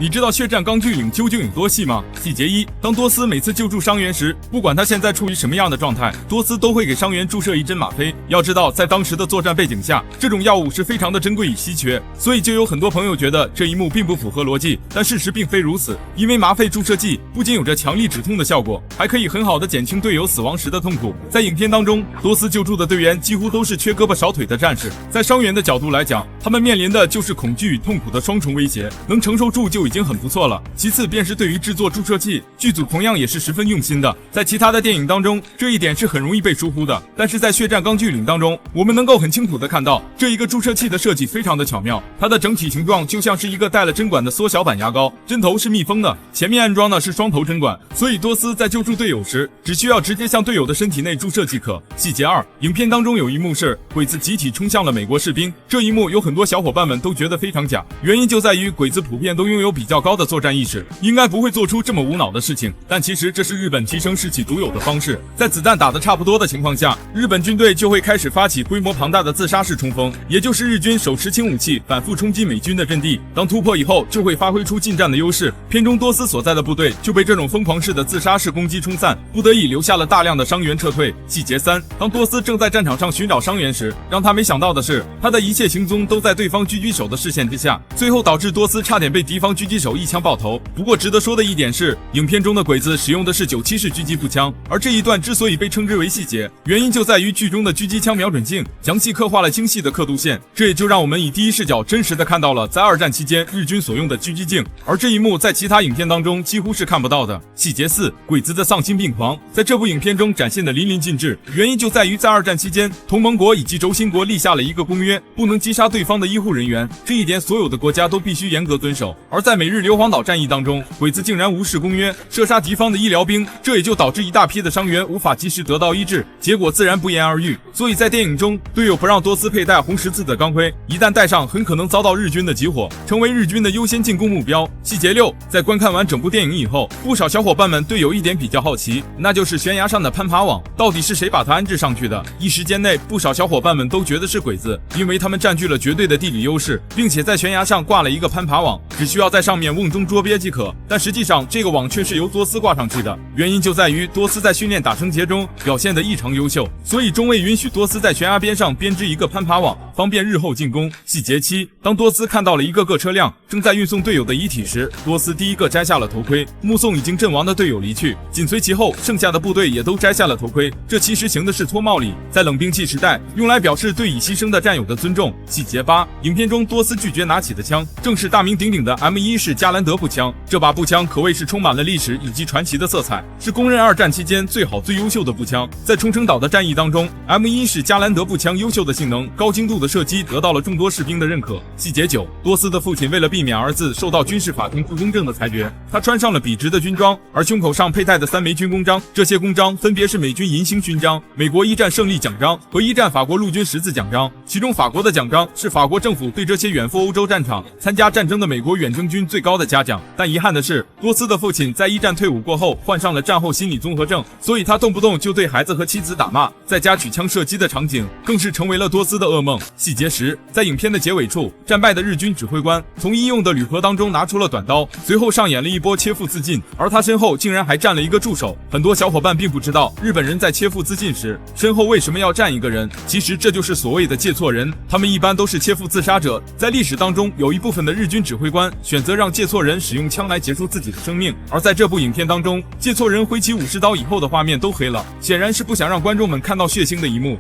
你知道血战钢锯岭究竟有多细吗？细节一：当多斯每次救助伤员时，不管他现在处于什么样的状态，多斯都会给伤员注射一针吗啡。要知道，在当时的作战背景下，这种药物是非常的珍贵与稀缺，所以就有很多朋友觉得这一幕并不符合逻辑。但事实并非如此，因为吗啡注射剂不仅有着强力止痛的效果，还可以很好的减轻队友死亡时的痛苦。在影片当中，多斯救助的队员几乎都是缺胳膊少腿的战士，在伤员的角度来讲，他们面临的就是恐惧与痛苦的双重威胁，能承受住就已经很不错了。其次便是对于制作注射器，剧组同样也是十分用心的。在其他的电影当中，这一点是很容易被疏忽的，但是在血战钢锯岭当中，我们能够很清楚的看到，这一个注射器的设计非常的巧妙，它的整体形状就像是一个带了针管的缩小版牙膏，针头是密封的，前面安装的是双头针管，所以多斯在救助队友时，只需要直接向队友的身体内注射即可。细节二：影片当中有一幕是鬼子集体冲向了美国士兵，这一幕有很多小伙伴们都觉得非常假，原因就在于鬼子普遍都拥有比较高的作战意识，应该不会做出这么无脑的事情，但其实这是日本提升士气独有的方式。在子弹打得差不多的情况下，日本军队就会开始发起规模庞大的自杀式冲锋，也就是日军手持轻武器反复冲击美军的阵地，当突破以后就会发挥出近战的优势。片中多斯所在的部队就被这种疯狂式的自杀式攻击冲散，不得已留下了大量的伤员撤退。细节三：当多斯正在战场上寻找伤员时，让他没想到的是，他的一切行踪都在对方狙击手的视线之下，最后导致多斯差点被敌方狙击手一枪爆头。不过值得说的一点是，影片中的鬼子使用的是97式狙击步枪，而这一段之所以被称之为细节，原因就在于剧中的狙击枪瞄准镜详细刻画了精细的刻度线，这也就让我们以第一视角真实的看到了在二战期间日军所用的狙击镜，而这一幕在其他影片当中几乎是看不到的。细节四：鬼子的丧心病狂在这部影片中展现的淋漓尽致，原因就在于在二战期间，同盟国以及轴心国立下了一个公约，不能击杀对方的医护人员，这一点所有的国家都必须严格遵守。而在美日硫磺岛战役当中，鬼子竟然无视公约，射杀敌方的医疗兵，这也就导致一大批的伤员无法及时得到医治，结果自然不言而喻。所以在电影中，队友不让多斯佩戴红十字的钢盔，一旦戴上，很可能遭到日军的集火，成为日军的优先进攻目标。细节六：在观看完整部电影以后，不少小伙伴们对有一点比较好奇，那就是悬崖上的攀爬网到底是谁把它安置上去的？一时间内，不少小伙伴们都觉得是鬼子，因为他们占据了绝对的地理优势，并且在悬崖上挂了一个攀爬网，只需要在上面瓮中捉鳖即可。但实际上，这个网却是由多斯挂上去的，原因就在于多斯在训练打绳结中表现得异常优秀，所以中尉允许多斯在悬崖边上编织一个攀爬网，方便日后进攻。细节七：当多斯看到了一个个车辆正在运送队友的遗体时，多斯第一个摘下了头盔，目送已经阵亡的队友离去，紧随其后，剩下的部队也都摘下了头盔，这其实行的是脱帽礼，在冷兵器时代用来表示对已牺牲的战友的尊重。细节八：影片中多斯拒绝拿起的枪正是大名鼎鼎的 M1 式加兰德步枪，这把步枪可谓是充满了历史以及传奇的色彩，是公认二战期间最好最优秀的步枪。在冲绳岛的战役当中， M1 式加兰德步枪优秀的性能、高精度的射击得到了众多士兵的认可。细节九：多斯的父亲为了避免儿子受到军事法庭不公正的裁决，他穿上了笔直的军装，而胸口上佩戴的3枚军功章，这些功章分别是美军银星勋章、美国一战胜利奖章和一战法国陆军十字奖章，其中法国的奖章是法国政府对这些远赴欧洲战场参加战争的美国远征军最高的嘉奖。但遗憾的是，多斯的父亲在一战退伍过后患上了战后心理综合症，所以他动不动就对孩子和妻子打骂，在家举枪射击的场景更是成为了多斯的噩梦。细节10：在影片的结尾处，战败的日军指挥官从医用的铝盒当中拿出了短刀，随后上演了一波切腹自尽，而他身后竟然还站了一个助手。很多小伙伴并不知道，日本人在切腹自尽时，身后为什么要站一个人，其实这就是所谓的借错人，他们一般都是切腹自杀者。在历史当中，有一部分的日军指挥官选择让借错人使用枪来结束自己的生命，而在这部影片当中，借错人挥起武士刀以后的画面都黑了，显然是不想让观众们看到血腥的一幕。